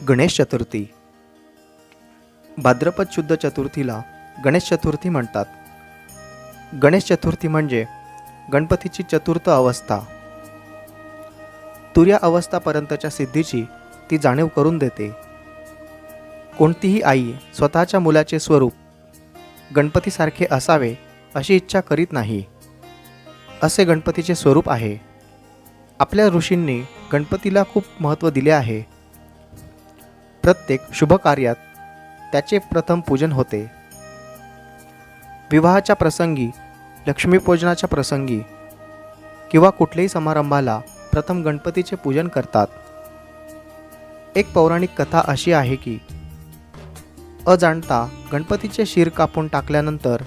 गणेश चतुर्थी. भाद्रपद शुद्ध चतुर्थीला गणेश चतुर्थी म्हणतात. गणेश चतुर्थी म्हणजे गणपतीची चतुर्थ अवस्था. तुर्या अवस्थापर्यंतच्या सिद्धीची ती जाणीव करून देते. कोणतीही आई स्वतःच्या मुलाचे स्वरूप गणपतीसारखे असावे अशी इच्छा करीत नाही. असे गणपतीचे स्वरूप आहे. आपल्या ऋषींनी गणपतीला खूप महत्त्व दिले आहे. प्रत्येक शुभ कार्यात त्याचे प्रथम पूजन होते. विवाहाच्या प्रसंगी, लक्ष्मीपूजनाच्या प्रसंगी किंवा कुठल्याही समारंभाला प्रथम गणपतीचे पूजन करतात. एक पौराणिक कथा अशी आहे की अजाणता गणपतीचे शिर कापून टाकल्यानंतर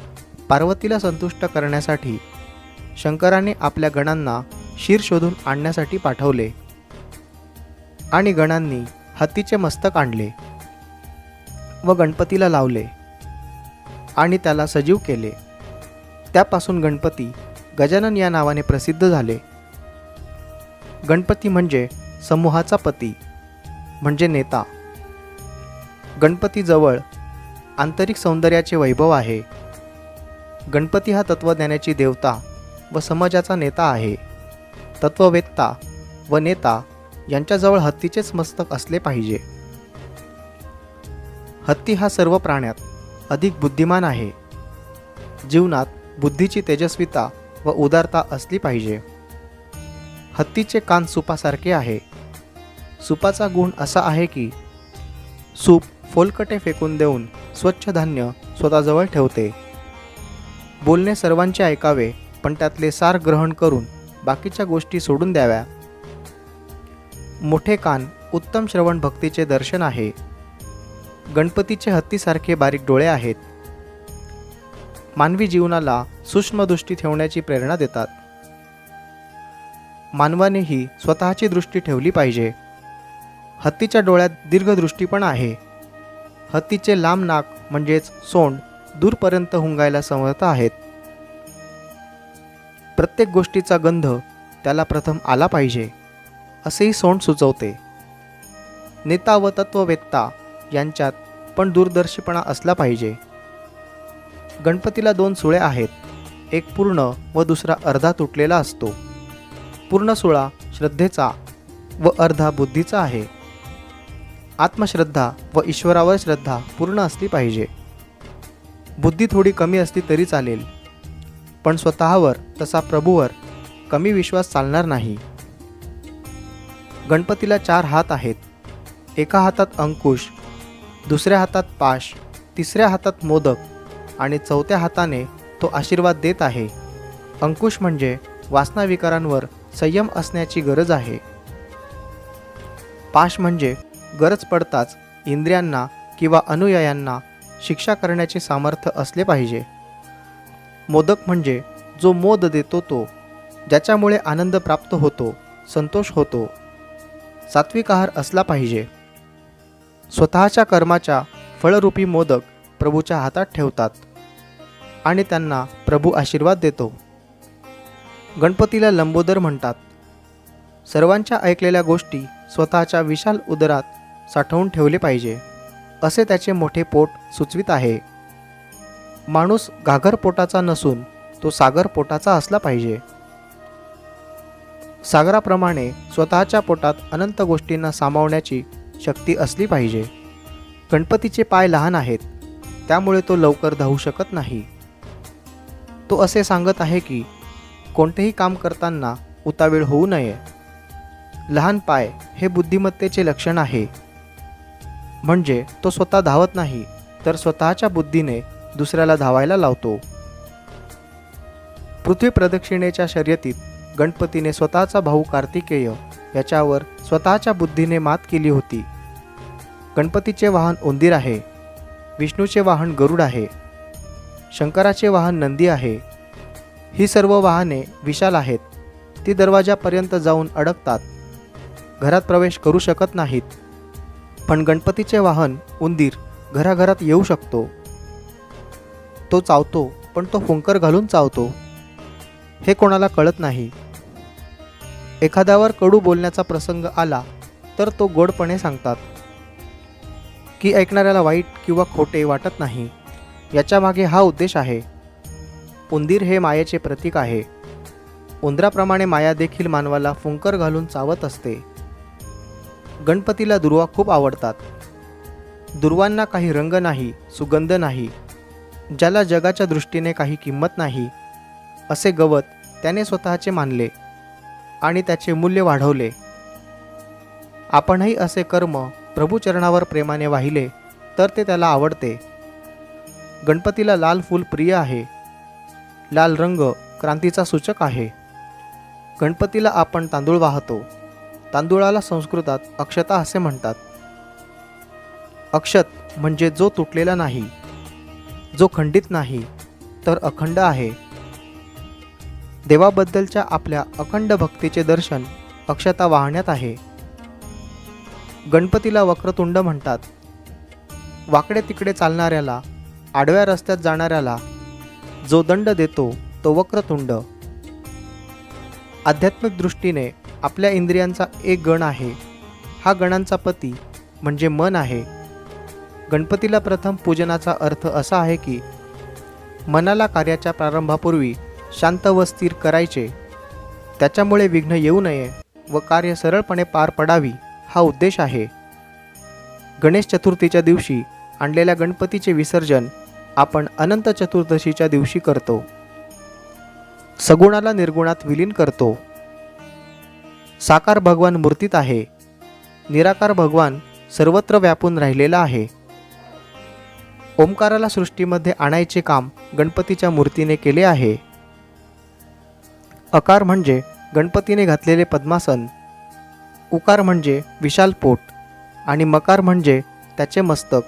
पार्वतीला संतुष्ट करण्यासाठी शंकराने आपल्या गणांना शिर शोधून आणण्यासाठी पाठवले आणि गणांनी हत्तीचे मस्तक आणले व गणपतीला लावले आणि त्याला सजीव केले. त्यापासून गणपती गजानन या नावाने प्रसिद्ध झाले. गणपती म्हणजे समूहाचा पती, म्हणजे नेता. गणपतीजवळ आंतरिक सौंदर्याचे वैभव आहे. गणपती हा तत्वज्ञानाची देवता व समाजाचा नेता आहे. तत्ववेत्ता व नेता यांच्याजवळ हत्तीचेच मस्तक असले पाहिजे. हत्ती हा सर्व प्राण्यात अधिक बुद्धिमान आहे. जीवनात बुद्धीची तेजस्विता व उदारता असली पाहिजे. हत्तीचे कान सुपासारखे आहे. सुपाचा गुण असा आहे की सूप फोलकटे फेकून देऊन स्वच्छ धान्य स्वतःजवळ ठेवते. बोलणे सर्वांचे ऐकावे, पण त्यातले सार ग्रहण करून बाकीच्या गोष्टी सोडून द्याव्या. मोठे कान उत्तम श्रवण भक्तीचे दर्शन आहे. गणपतीचे हत्तीसारखे बारीक डोळे आहेत. मानवी जीवनाला सूक्ष्म दृष्टी ठेवण्याची प्रेरणा देतात. मानवानेही स्वतःची दृष्टी ठेवली पाहिजे. हत्तीच्या डोळ्यात दीर्घदृष्टी पण आहे. हत्तीचे लांब नाक म्हणजेच सोंड दूरपर्यंत हुंगायला समर्थ आहेत. प्रत्येक गोष्टीचा गंध त्याला प्रथम आला पाहिजे असेही सोंड सुचवते. नेता व तत्ववेत्ता यांच्यात पण दूरदर्शीपणा असला पाहिजे. गणपतीला 2 सुळे आहेत. एक पूर्ण व दुसरा अर्धा तुटलेला असतो. पूर्ण सुळा श्रद्धेचा व अर्धा बुद्धीचा आहे. आत्मश्रद्धा व ईश्वरावर श्रद्धा पूर्ण असली पाहिजे. बुद्धी थोडी कमी असली तरी चालेल, पण स्वतःवर तसा प्रभूवर कमी विश्वास चालणार नाही. गणपतीला 4 हात आहेत. एका हातात अंकुश, दुसऱ्या हातात पाश, तिसऱ्या हातात मोदक आणि चौथ्या हाताने तो आशीर्वाद देत आहे. अंकुश म्हणजे वासना विकारांवर संयम असण्याची गरज आहे. पाश म्हणजे गरज पडताच इंद्रियांना किंवा अनुयायांना शिक्षा करण्याचे सामर्थ्य असले पाहिजे. मोदक म्हणजे जो मोद देतो तो, ज्याच्यामुळे आनंद प्राप्त होतो, संतोष होतो. सात्विक आहार असला पाहिजे. स्वतःच्या कर्माच्या फळरूपी मोदक प्रभूच्या हातात ठेवतात आणि त्यांना प्रभू आशीर्वाद देतो. गणपतीला लंबोदर म्हणतात. सर्वांच्या ऐकलेल्या गोष्टी स्वतःच्या विशाल उदरात साठवून ठेवले पाहिजे असे त्याचे मोठे पोट सुचवित आहे. माणूस घागर पोटाचा नसून तो सागर पोटाचा असला पाहिजे. सागराप्रमाणे स्वतःच्या पोटात अनंत गोष्टींना सामावण्याची शक्ती असली पाहिजे. गणपतीचे पाय लहान आहेत, त्यामुळे तो लवकर धावू शकत नाही. तो असे सांगत आहे की कोणतेही काम करताना उतावीळ होऊ नये. लहान पाय हे बुद्धिमत्तेचे लक्षण आहे. म्हणजे तो स्वतः धावत नाही, तर स्वतःच्या बुद्धीने दुसऱ्याला धावायला लावतो. पृथ्वी प्रदक्षिणेच्या शर्यतीत गणपतीने स्वतःचा भाऊ कार्तिकेय याच्यावर स्वतःच्या बुद्धीने मात केली होती. गणपतीचे वाहन उंदीर आहे. विष्णूचे वाहन गरुड आहे. शंकराचे वाहन नंदी आहे. ही सर्व वाहने विशाल आहेत. ती दरवाजापर्यंत जाऊन अडकतात. घरात प्रवेश करू शकत नाहीत. पण गणपतीचे वाहन उंदीर घराघरात येऊ शकतो. तो चावतो, पण तो फुंकर घालून चावतो. हे कोणाला कळत नाही. एखाद्यावर कडू बोलण्याचा प्रसंग आला तर तो गोडपणे सांगतात. की ऐकणाऱ्याला वाईट किंवा खोटे वाटत नाही. याच्या मागे हा उद्देश आहे. उंदीर हे मायेचे प्रतीक आहे. उंदराप्रमाणे माया देखील मानवाला फुंकर घालून चावत असते. गणपतीला दुर्वा खूप आवडतात. दुर्वांना काही रंग नाही, सुगंध नाही. ज्याला जगाच्या दृष्टीने काही किंमत नाही असे गवत त्याने स्वतःचे मानले आणि त्याचे मूल्य वाढवले. आपणही असे कर्म प्रभूचरणावर प्रेमाने वाहिले तर ते त्याला आवडते. गणपतीला लाल फूल प्रिय आहे. लाल रंग क्रांतीचा सूचक आहे. गणपतीला आपण तांदूळ वाहतो. तांदूळाला संस्कृतात अक्षता असे म्हणतात. अक्षत म्हणजे जो तुटलेला नाही, जो खंडित नाही तर अखंड आहे. देवाबद्दलच्या आपल्या अखंड भक्तीचे दर्शन अक्षता वाहण्यात आहे. गणपतीला वक्रतुंड म्हणतात. वाकडे तिकडे चालणाऱ्याला, आडव्या रस्त्यात जाणाऱ्याला जो दंड देतो तो वक्रतुंड. आध्यात्मिक दृष्टीने आपल्या इंद्रियांचा एक गण आहे. हा गणांचा पती म्हणजे मन आहे. गणपतीला प्रथम पूजनाचा अर्थ असा आहे की मनाला कार्याच्या प्रारंभापूर्वी शांत व स्थिर करायचे. त्याच्यामुळे विघ्न येऊ नये व कार्य सरळपणे पार पडावी हा उद्देश आहे. गणेश चतुर्थीच्या दिवशी आणलेल्या गणपतीचे विसर्जन आपण अनंत चतुर्दशीच्या दिवशी करतो. सगुणाला निर्गुणात विलीन करतो. साकार भगवान मूर्तीत आहे. निराकार भगवान सर्वत्र व्यापून राहिलेला आहे. ओंकाराला सृष्टीमध्ये आणायचे काम गणपतीच्या मूर्तीने केले आहे. अकार म्हणजे गणपतीने घातलेले पद्मासन, उकार म्हणजे विशाल पोट आणि मकार म्हणजे त्याचे मस्तक.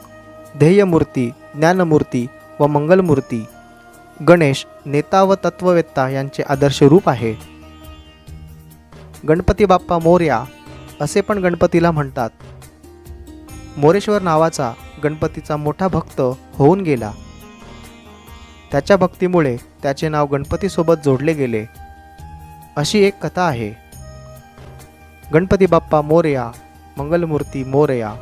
ध्येयमूर्ती, ज्ञानमूर्ती व मंगलमूर्ती. गणेश नेता व तत्ववेत्ता यांचे आदर्श रूप आहे. गणपती बाप्पा मोरया असे पण गणपतीला म्हणतात. मोरेश्वर नावाचा गणपतीचा मोठा भक्त होऊन गेला. त्याच्या भक्तीमुळे त्याचे नाव गणपतीसोबत जोडले गेले अशी एक कथा आहे. गणपती बाप्पा मोरया, मंगलमूर्ती मोरया.